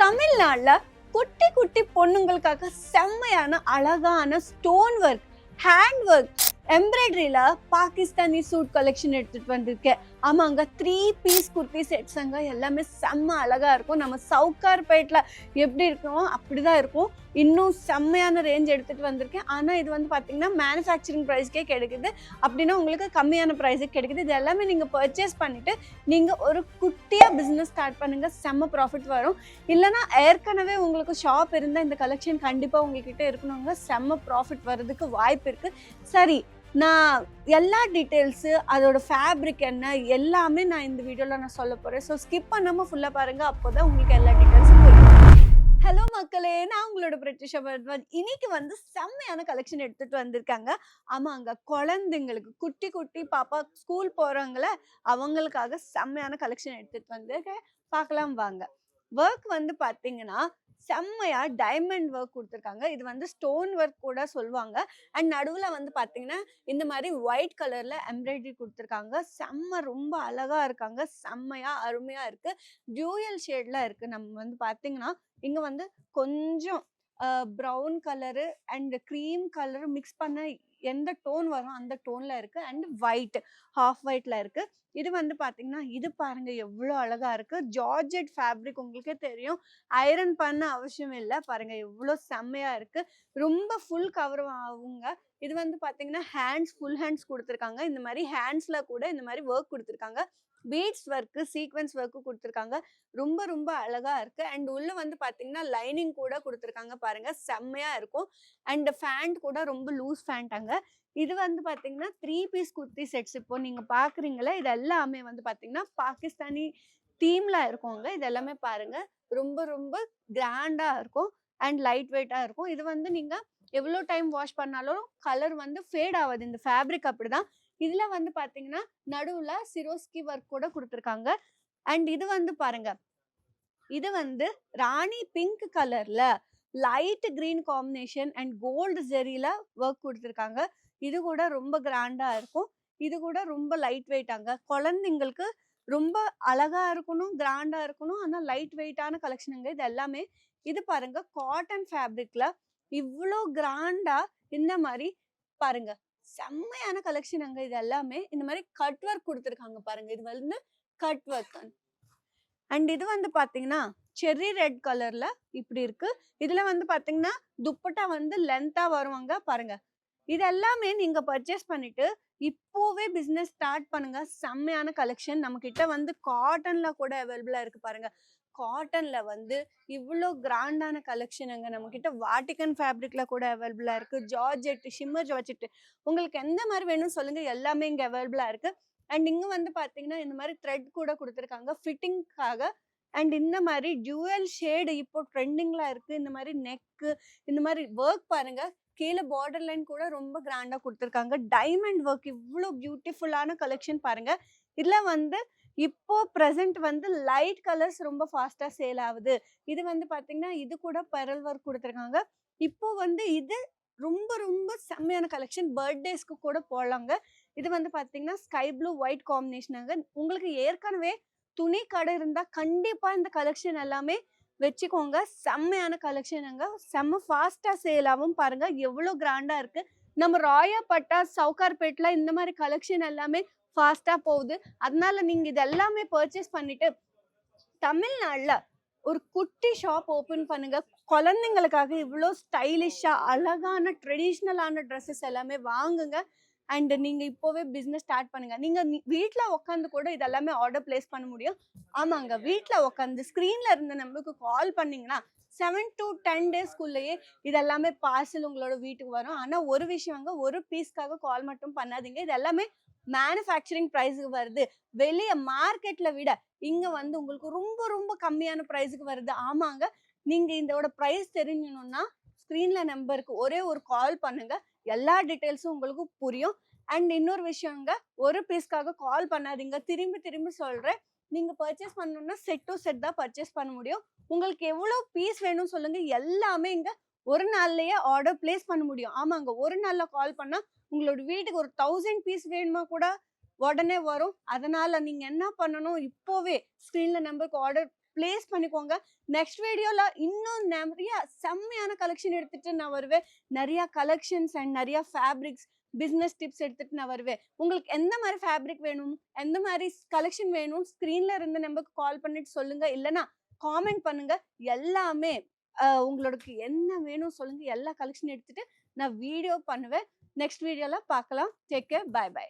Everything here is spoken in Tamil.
தமிழ்நாட்டுல குட்டி குட்டி பொண்ணுங்களுக்காக செம்மையான அழகான ஸ்டோன் ஒர்க், ஹேண்ட் ஒர்க், எம்ப்ராய்டரியில பாகிஸ்தானி சூட் கலெக்ஷன் எடுத்துட்டு வந்திருக்கேன். ஆமாங்க, 3 பீஸ் குர்த்தி செட்ஸுங்க. எல்லாமே செம்ம அழகா இருக்கும். நம்ம சவுகார்பேட்ல எப்படி இருக்கோம் அப்படிதான் இருக்கும். இன்னும் செம்மையான ரேஞ்ச் எடுத்துட்டு வந்திருக்கேன். ஆனால் இது வந்து பார்த்தீங்கன்னா மேனுஃபேக்சரிங் ப்ரைஸ்க்கே கிடைக்குது. அப்படின்னா உங்களுக்கு கம்மியான ப்ரைஸுக்கு கிடைக்குது. இது எல்லாமே நீங்கள் பர்ச்சேஸ் பண்ணிட்டு நீங்கள் ஒரு குட்டியாக பிஸ்னஸ் ஸ்டார்ட் பண்ணுங்க, செம்ம ப்ராஃபிட் வரும். இல்லைனா ஏற்கனவே உங்களுக்கு ஷாப் இருந்தால் இந்த கலெக்ஷன் கண்டிப்பாக உங்ககிட்ட இருக்கணுங்க, செம்ம ப்ராஃபிட் வர்றதுக்கு வாய்ப்பு இருக்குது. சரி, நான் எல்லா டீட்டெயில்ஸு, அதோட ஃபேப்ரிக் என்ன எல்லாமே நான் இந்த வீடியோவில் நான் சொல்ல போகிறேன். ஸோ ஸ்கிப் பண்ணாமல் ஃபுல்லாக பாருங்கள், அப்போ தான் உங்களுக்கு எல்லா டீட்டெயில்ஸும் புரியும். ஹலோ மக்களே, நான் உங்களோட பிரிட்டிஷா பரத்வாஜ். இன்னைக்கு வந்து செம்மையான கலெக்ஷன் எடுத்துகிட்டு வந்திருக்காங்க. ஆமாங்க, குழந்தைங்களுக்கு குட்டி குட்டி பாப்பா ஸ்கூல் போகிறவங்கள அவங்களுக்காக செம்மையான கலெக்ஷன் எடுத்துகிட்டு வந்திருக்கேன். பார்க்கலாம் வாங்க. ஒர்க் வந்து பார்த்தீங்கன்னா செம்மையா டைமண்ட் ஒர்க் கொடுத்துருக்காங்க. இது வந்து ஸ்டோன் ஒர்க் கூட சொல்லுவாங்க. அண்ட் நடுவில் வந்து பார்த்தீங்கன்னா இந்த மாதிரி ஒயிட் கலர்ல எம்ப்ராய்டரி கொடுத்துருக்காங்க. செம்ம ரொம்ப அழகா இருக்காங்க. செம்மையா அருமையா இருக்கு. டியூயல் ஷேட்ல இருக்கு. நம்ம வந்து பார்த்தீங்கன்னா இங்க வந்து கொஞ்சம் brown colour and cream colour mix பண்ண எந்த டோன் வரும் அந்த டோன்ல இருக்கு. அண்ட் ஒயிட், ஹாஃப் ஒயிட்ல இருக்கு. இது வந்து பாத்தீங்கன்னா இது பாருங்க எவ்வளோ அழகா இருக்கு. ஜார்ஜெட் ஃபேப்ரிக் உங்களுக்கே தெரியும், ஐரன் பண்ண அவசியம் இல்லை. பாருங்க எவ்வளோ செம்மையா இருக்கு. ரொம்ப ஃபுல் கவர் ஆகுங்க. இது வந்து பாத்தீங்கன்னா ஹேண்ட்ஸ், ஃபுல் ஹேண்ட்ஸ் கொடுத்துருக்காங்க. இந்த மாதிரி ஹேண்ட்ஸ்ல கூட இந்த மாதிரி ஒர்க் கொடுத்துருக்காங்க. பீட்ஸ் ஒர்க்கு, சீக்வன்ஸ் ஒர்க்கு கொடுத்துருக்காங்க. ரொம்ப ரொம்ப அழகா இருக்கு. அண்ட் உள்ள வந்து பாத்தீங்கன்னா லைனிங் கூட கொடுத்துருக்காங்க. பாருங்க செம்மையா இருக்கும். அண்ட் ஃபேண்ட் கூட ரொம்ப லூஸ் ஃபேண்டாங்க. இது வந்து பாத்தீங்கன்னா 3 பீஸ் குர்த்தி செட்ஸ். இப்போ நீங்க பாக்குறீங்களா, இது எல்லாமே வந்து பாத்தீங்கன்னா பாகிஸ்தானி தீம்ல இருக்குங்க. இது எல்லாமே பாருங்க ரொம்ப ரொம்ப கிராண்டா இருக்கும் அண்ட் லைட் வெயிட்டா இருக்கும். இது வந்து நீங்க எவ்வளோ டைம் வாஷ் பண்ணாலும் கலர் வந்து ஃபேட் ஆகாது. இந்த ஃபேப்ரிக் அப்படிதான். இதுல வந்து பாத்தீங்கன்னா நடுவுல சிரோஸ்கி ஒர்க் கூட கொடுத்துருக்காங்க. அண்ட் இது வந்து பாருங்க, இது வந்து ராணி பிங்க் கலர்ல light green combination and gold ஜெரியில ஒர்க் கொடுத்துருக்காங்க. இது கூட ரொம்ப கிராண்டா இருக்கும். இது கூட ரொம்ப லைட் வெயிட்டாங்க. குழந்தைங்களுக்கு ரொம்ப அழகா இருக்கணும், கிராண்டா இருக்கணும், ஆனால் லைட் வெயிட்டான கலெக்ஷனுங்க இது எல்லாமே. இது பாருங்க காட்டன் ஃபேப்ரிக்ல இவ்வளோ கிராண்டா இந்த மாதிரி பாருங்க செம்மையான கலெக்ஷன் அங்க. இது எல்லாமே இந்த மாதிரி கட் ஒர்க் கொடுத்துருக்காங்க. பாருங்க இது வந்து கட் ஒர்க். அண்ட் இது வந்து பாத்தீங்கன்னா செர்ரி ரெட் கலர்ல இப்படி இருக்கு. இதுல வந்து பாத்தீங்கன்னா துப்பட்டா வந்து லென்த்தா வருவாங்க. பாருங்க இது எல்லாமே நீங்க பர்ச்சேஸ் பண்ணிட்டு இப்போவே பிசினஸ் ஸ்டார்ட் பண்ணுங்க. செம்மையான கலெக்ஷன் நம்ம கிட்ட வந்து காட்டன்ல கூட அவைலபிளா இருக்கு. பாருங்க காட்டன்ல வந்து இவ்வளோ கிராண்டான கலெக்ஷன் அங்க நம்ம கிட்ட வாட்டிகன் ஃபேப்ரிக்ல கூட அவைலபிளா இருக்கு. ஜார்ஜெட், ஷிம்மர் ஜார்ஜெட், உங்களுக்கு எந்த மாதிரி வேணும்னு சொல்லுங்க, எல்லாமே இங்க அவைலபிளா இருக்கு. அண்ட் இங்க வந்து பாத்தீங்கன்னா இந்த மாதிரி த்ரெட் கூட கொடுத்துருக்காங்க ஃபிட்டிங்காக. அண்ட் இந்த மாதிரி ஜுவல் ஷேடு இப்போ ட்ரெண்டிங்ல இருக்கு. இந்த மாதிரி நெக்கு, இந்த மாதிரி ஒர்க் பாருங்க, கீழே பார்டர் லைன் கூட ரொம்ப கிராண்டா கொடுத்துருக்காங்க. டைமண்ட் ஒர்க் இவ்வளோ பியூட்டிஃபுல்லான கலெக்ஷன் பாருங்க. இதுல வந்து இப்போ ப்ரெசென்ட் வந்து லைட் கலர்ஸ் ரொம்ப ஃபாஸ்டா சேல் ஆகுது. இது வந்து பாத்தீங்கன்னா இது கூட பெரல் ஒர்க் கொடுத்துருக்காங்க. இப்போ வந்து இது ரொம்ப ரொம்ப செம்மையான கலெக்ஷன், பர்த்டேஸ்க்கு கூட போடலாங்க. இது வந்து பாத்தீங்கன்னா ஸ்கை ப்ளூ ஒயிட் காம்பினேஷனாங்க. உங்களுக்கு ஏற்கனவே துணி கடை இருந்தா கண்டிப்பா இந்த கலெக்ஷன் எல்லாமே வச்சுக்கோங்க. செம்மையான கலெக்ஷனுங்க, செம்ம ஃபாஸ்டா சேல் ஆகும். பாருங்க எவ்வளோ கிராண்டா இருக்கு. நம்ம ராயாப்பட்டா, சவுகார்பேட்ல இந்த மாதிரி கலெக்ஷன் எல்லாமே ஃபாஸ்டா போகுது. அதனால நீங்க இது எல்லாமே பர்ச்சேஸ் பண்ணிட்டு தமிழ்நாடுல ஒரு குட்டி ஷாப் ஓபன் பண்ணுங்க. குழந்தைங்களுக்காக இவ்வளோ ஸ்டைலிஷா அழகான ட்ரெடிஷ்னலான ட்ரெஸ்ஸஸ் எல்லாமே வாங்குங்க. அண்ட் நீங்க இப்போவே பிசினஸ் ஸ்டார்ட் பண்ணுங்க. நீங்க வீட்டுல உட்காந்து கூட இதெல்லாமே ஆர்டர் பிளேஸ் பண்ண முடியும். ஆமாங்க, வீட்டுல உட்காந்து ஸ்கிரீன்ல இருந்த நம்பருக்கு கால் பண்ணீங்கன்னா 7 to 10 டேஸ்க்குள்ளேயே இதெல்லாமே பார்சல் உங்களோட வீட்டுக்கு வரும். ஆனா ஒரு விஷயங்க, ஒரு பீஸ்க்காக கால் மட்டும் பண்ணாதீங்க. இது எல்லாமே மேனுஃபேக்சரிங் ப்ரைஸுக்கு வருது. வெளியே மார்க்கெட்ல விட இங்க வந்து உங்களுக்கு ரொம்ப ரொம்ப கம்மியான ப்ரைஸுக்கு வருது. ஆமாங்க, நீங்க இதோட ப்ரைஸ் தெரிஞ்சணும்னா ஸ்கிரீன்ல நம்பருக்கு ஒரே ஒரு கால் பண்ணுங்க, எல்லா டீட்டெயில்ஸும் உங்களுக்கு புரியும். அண்ட் இன்னொரு விஷயங்க, ஒரு பீஸ்க்காக கால் பண்ணாதீங்க. திரும்பி திரும்பி சொல்றேன், நீங்க பர்ச்சேஸ் பண்ணணும்னா செட் டு செட் தான் பர்ச்சேஸ் பண்ண முடியும். உங்களுக்கு எவ்வளோ பீஸ் வேணும்னு சொல்லுங்க, எல்லாமே இங்க ஒரு நாள்லயே ஆர்டர் பிளேஸ் பண்ண முடியும். ஆமாங்க, ஒரு நாள்ல கால் பண்ணா உங்களோட வீட்டுக்கு ஒரு 1000 பீஸ் வேணுமா கூட உடனே வரும். அதனால நீங்க என்ன பண்ணணும், இப்போவே ஸ்கிரீன்ல நம்பருக்கு ஆர்டர் பிளேஸ் பண்ணிக்கோங்க. நெக்ஸ்ட் வீடியோல இன்னும் நிறைய செம்மையான கலெக்ஷன் எடுத்துட்டு நான் வருவேன். நிறைய கலெக்ஷன்ஸ் அண்ட் நிறைய ஃபேப்ரிக்ஸ் பிசினஸ் டிப்ஸ் எடுத்துட்டு நான் வருவேன். உங்களுக்கு எந்த மாதிரி ஃபேப்ரிக் வேணும், எந்த மாதிரி கலெக்ஷன் வேணும், ஸ்கிரீன்ல இருந்த நம்பருக்கு கால் பண்ணிட்டு சொல்லுங்க. இல்லைன்னா காமெண்ட் பண்ணுங்க. எல்லாமே உங்களுக்கு என்ன வேணும் சொல்லுங்க. எல்லா கலெக்ஷன் எடுத்துட்டு நான் வீடியோ பண்ணுவேன். நெக்ஸ்ட் வீடியோல பார்க்கலாம். Take care. Bye by.